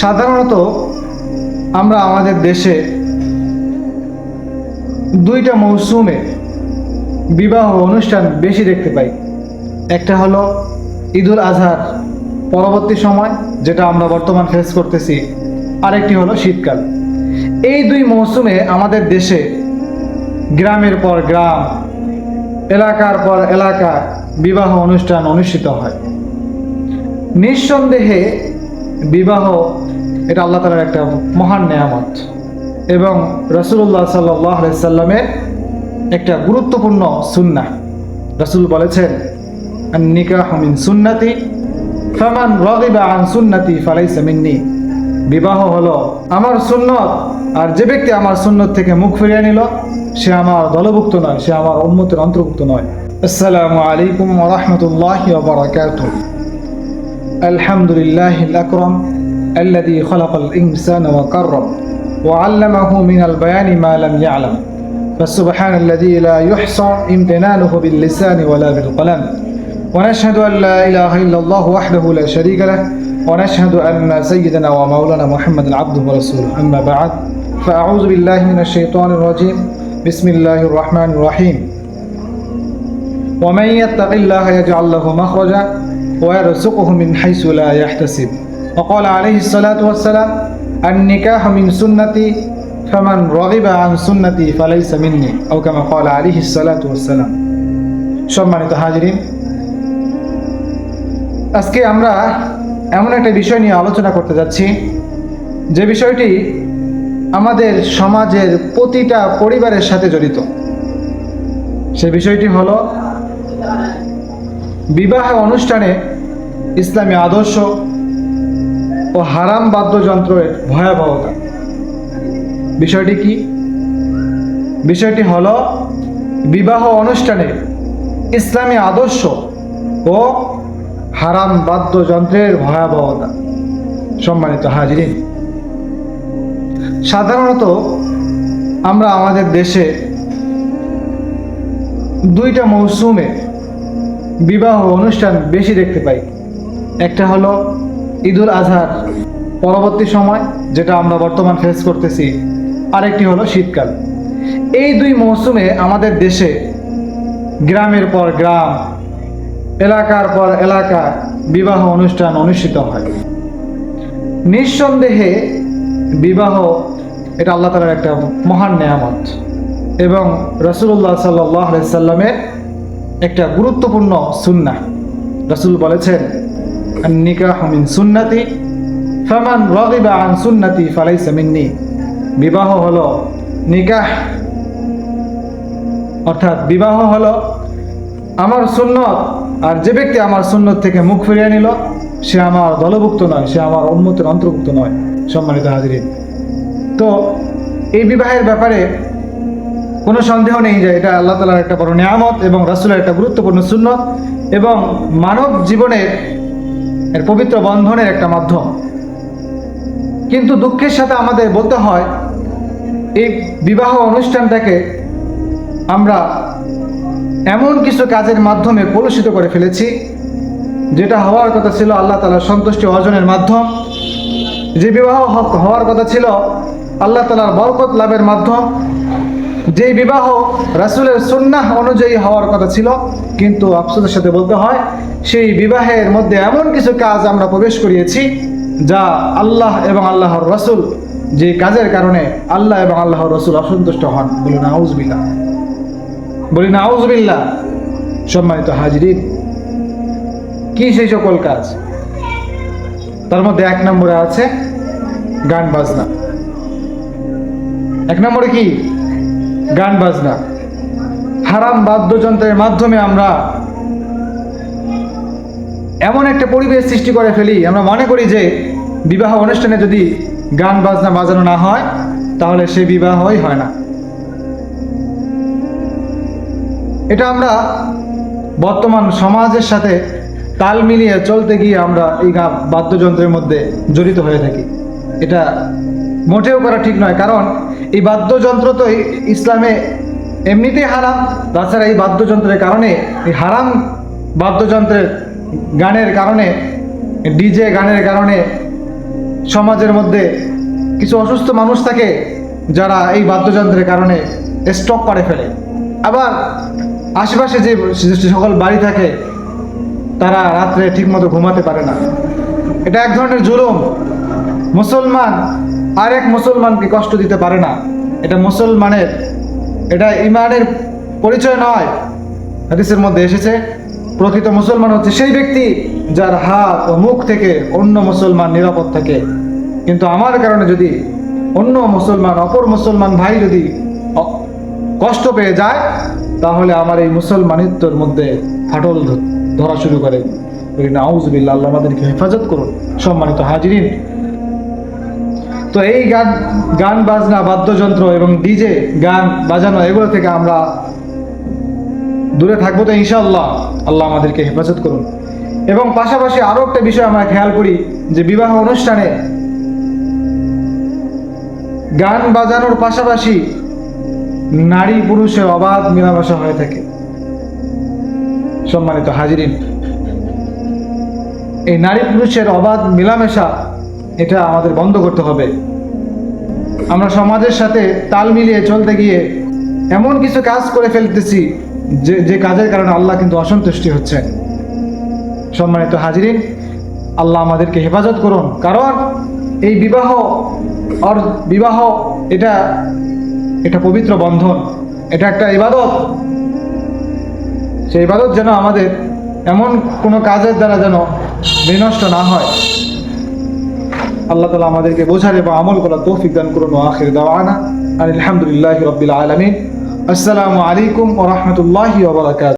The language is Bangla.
সাধারণত আমরা আমাদের দেশে দুইটা মৌসুমে বিবাহ অনুষ্ঠান বেশি দেখতে পাই। একটা হলো ঈদুল আজহার পরবর্তী সময়, যেটা আমরা বর্তমান ফেস করতেছি, আরেকটি হলো শীতকাল। এই দুই মৌসুমে আমাদের দেশে গ্রামের পর গ্রাম, এলাকার পর এলাকা বিবাহ অনুষ্ঠান অনুষ্ঠিত হয়। নিঃসন্দেহে বিবাহ এটা আল্লাহ তাআলার একটা মহান নেয়ামত এবং রাসূলুল্লাহ সাল্লাল্লাহু আলাইহি সাল্লামের একটা গুরুত্বপূর্ণ সুন্নাহ। রাসূল বলেছেন, আন-নিকাহু মিন সুন্নতি ফামান রাগিবা আন সুন্নতি ফালাইসা মিন্নি। বিবাহ হলো আমার সুন্নত, আর যে ব্যক্তি আমার সুন্নত থেকে মুখ ফিরিয়ে নিল সে আমার দলভুক্ত নয়, সে আমার উম্মতের অন্তর্ভুক্ত নয়। আসসালামু আলাইকুম ওয়া রাহমাতুল্লাহি ওয়া বারাকাতুহু। আলহামদুলিল্লাহিল আকরাম আল্লাযী খালাকাল ইনসানা ওয়া কাররাম ওয়া আল্লামাহু মিনাল বায়ানি মা লাম ইয়ালাম। فسبحان الذي لا يحصى امتنانه باللسان ولا بالقلم، ونشهد أن لا إله إلا الله وحده لا شريك له، ونشهد أن سيدنا ومولانا محمد عبده ورسوله. أما بعد، فأعوذ بالله من الشيطان الرجيم. بسم الله الرحمن الرحيم. ومن يتق الله يجعل له مخرجا ويرزقه من حيث لا يحتسب. وقال عليه الصلاة والسلام: النكاح من سنتي فمن رغب عن سنتي فليس مني، أو كما قال عليه الصلاة والسلام. সম্মানিত হাজিরিন, আজকে আমরা এমন একটা বিষয় নিয়ে আলোচনা করতে যাচ্ছি যে বিষয়টি আমাদের সমাজের প্রতিটা পরিবারের সাথে জড়িত। সে বিষয়টি হলো বিবাহ অনুষ্ঠানে ইসলামী আদর্শ ও হারাম বাদ্যযন্ত্রের ভয়াবহতা। বিষয়টি কি? বিষয়টি হলো বিবাহ অনুষ্ঠানে ইসলামী আদর্শ ও হারাম বাদ্যযন্ত্রের ভয়াবহতা। সম্মানিত হাজিরিন, সাধারণত আমরা আমাদের দেশে দুইটা মৌসুমে বিবাহ অনুষ্ঠান বেশি দেখতে পাই। একটা হলো ঈদুল আজহার পরবর্তী সময়, যেটা আমরা বর্তমান ফেস করতেছি, আরেকটি হলো শীতকাল। এই দুই মৌসুমে আমাদের দেশে গ্রামের পর গ্রাম, এলাকার পর এলাকা বিবাহ অনুষ্ঠান অনুষ্ঠিত হয়। নিঃসন্দেহে বিবাহ এটা আল্লাহ তাআলার একটা মহান নেয়ামত এবং রাসূলুল্লাহ সাল্লাল্লাহু আলাইহি সাল্লামের একটা গুরুত্বপূর্ণ সুন্নাহ। রাসূল বলেছেন, আন-নিকাহু মিন সুন্নতি ফামান রাগিবা আন সুন্নতি ফালাইসা মিন্নি। বিবাহ হলো নিকাহ, অর্থাৎ বিবাহ হলো আমার সুন্নত, আর যে ব্যক্তি আমার সুন্নত থেকে মুখ ফিরিয়ে নিল সে আমার দলভুক্ত নয়, সে আমার উম্মতের অন্তর্ভুক্ত নয়। সম্মানিত হাজিরিন, তো এই বিবাহের ব্যাপারে কোনো সন্দেহ নেই যে এটা আল্লাহ তাআলার একটা বড় নিয়ামত এবং রাসূলের একটা গুরুত্বপূর্ণ সুন্নত এবং মানব জীবনের এর পবিত্র বন্ধনের একটা মাধ্যম। কিন্তু দুঃখের সাথে আমাদের বলতে হয়, এই বিবাহ অনুষ্ঠানটাকে আমরা এমন কিছু কাজের মাধ্যমে কলুষিত করে ফেলেছি যেটা হওয়ার কথা ছিল আল্লাহ তাআলার সন্তুষ্টি অর্জনের মাধ্যম, যে বিবাহ হওয়ার কথা ছিল আল্লাহ তাআলার বরকত লাভের মাধ্যম, যে বিবাহ রাসূলের সুন্নাহ অনুযায়ী হওয়ার কথা ছিল, কিন্তু আফসোসের সাথে বলতে হয় সেই বিবাহের মধ্যে এমন কিছু কাজ আমরা প্রবেশ করিয়েছি যা আল্লাহ এবং আল্লাহর রাসূল, যে কাজের কারণে আল্লাহ এবং আল্লাহর রাসূল অসন্তুষ্ট হন। বলি নাউযুবিল্লাহ, বলি নাউযুবিল্লাহ। সম্মানিত হাজিরিন, কি সেই সকল কাজ? তার মধ্যে এক নম্বরে আছে গান বাজনা। এক নম্বরে কি? গান বাজনা। হারাম বাদ্যযন্ত্রের মাধ্যমে আমরা এমন একটা পরিবেশ সৃষ্টি করে ফেলি, আমরা মনে করি যে বিবাহ অনুষ্ঠানে যদি গান বাজনা বাজানো না হয় তাহলে সে বিবাহই হয় না। এটা আমরা বর্তমান সমাজের সাথে তাল মিলিয়ে চলতে গিয়ে আমরা এই বাদ্যযন্ত্রের মধ্যে জড়িত হয়ে থাকি। এটা মোটেও করা ঠিক নয়, কারণ এই বাদ্যযন্ত্র তো ইসলামে এমনিতেই হারাম। তাছাড়া এই বাদ্যযন্ত্রের কারণে, এই হারাম বাদ্যযন্ত্রের গানের কারণে, ডিজে গানের কারণে সমাজের মধ্যে কিছু অসুস্থ মানুষ থাকে যারা এই বাদ্যযন্ত্রের কারণে স্ট্রোক করে ফেলে। আবার আশেপাশে যে সকল বাড়ি থাকে তারা রাত্রে ঠিকমতো ঘুমাতে পারে না। এটা এক ধরনের জুলুম। মুসলমান আরেক মুসলমানকে কষ্ট দিতে পারে না। এটা মুসলমানের, এটা ইমানের পরিচয় নয়। হাদিসের মধ্যে এসেছে প্রকৃত মুসলমান হচ্ছে সেই ব্যক্তি যার হাত ও মুখ থেকে অন্য মুসলমান নিরাপদ থাকে। কিন্তু আমার কারণে যদি অন্য মুসলমান, অপর মুসলমান ভাই যদি কষ্ট পেয়ে যায়, তাহলে আমার এই মুসলমানিত্বর মধ্যে ফাটল ধরা শুরু করে। নাউজুবিল্লাহ, আল্লাহ আমাদেরকে হেফাজত করুন। সম্মানিত হাজিরিন, তো এই গান বাজনা, বাদ্যযন্ত্র এবং ডিজে গান বাজানো এগুলো থেকে আমরা দূরে থাকবো তো ইনশাআল্লাহ। আল্লাহ আমাদেরকে হেফাজত করুন। এবং পাশাপাশি আরও একটা বিষয় আমরা খেয়াল করি যে বিবাহ অনুষ্ঠানে গান বাজানোর পাশাপাশি নারী পুরুষের অবাধ মেলামেশা হয়ে থাকে। সম্মানিত হাজিরিন, এই নারী পুরুষের অবাধ মেলামেশা এটা আমাদের বন্ধ করতে হবে। আমরা সমাজের সাথে তাল মিলিয়ে চলতে গিয়ে এমন কিছু কাজ করে ফেলতেছি যে কাজের কারণে আল্লাহ কিন্তু অসন্তুষ্টি হচ্ছে। সম্মানিত হাজিরিন, আল্লাহ আমাদেরকে হেফাজত করুন। কারণ এই বিবাহ এটা পবিত্র বন্ধন, এটা একটা ইবাদত। সেই ইবাদত যেন আমাদের এমন কোনো কাজের দ্বারা যেন বিনষ্ট না হয়। আল্লাহ তাআলা আমাদেরকে বোঝার এবং আমল করার তৌফিক দান করুন। আখির দাওয়ানা আলহামদুলিল্লাহি রাব্বিল আলামিন। আসসালামু আলাইকুম ওয়া রাহমাতুল্লাহি ওয়া বারাকাতুহু।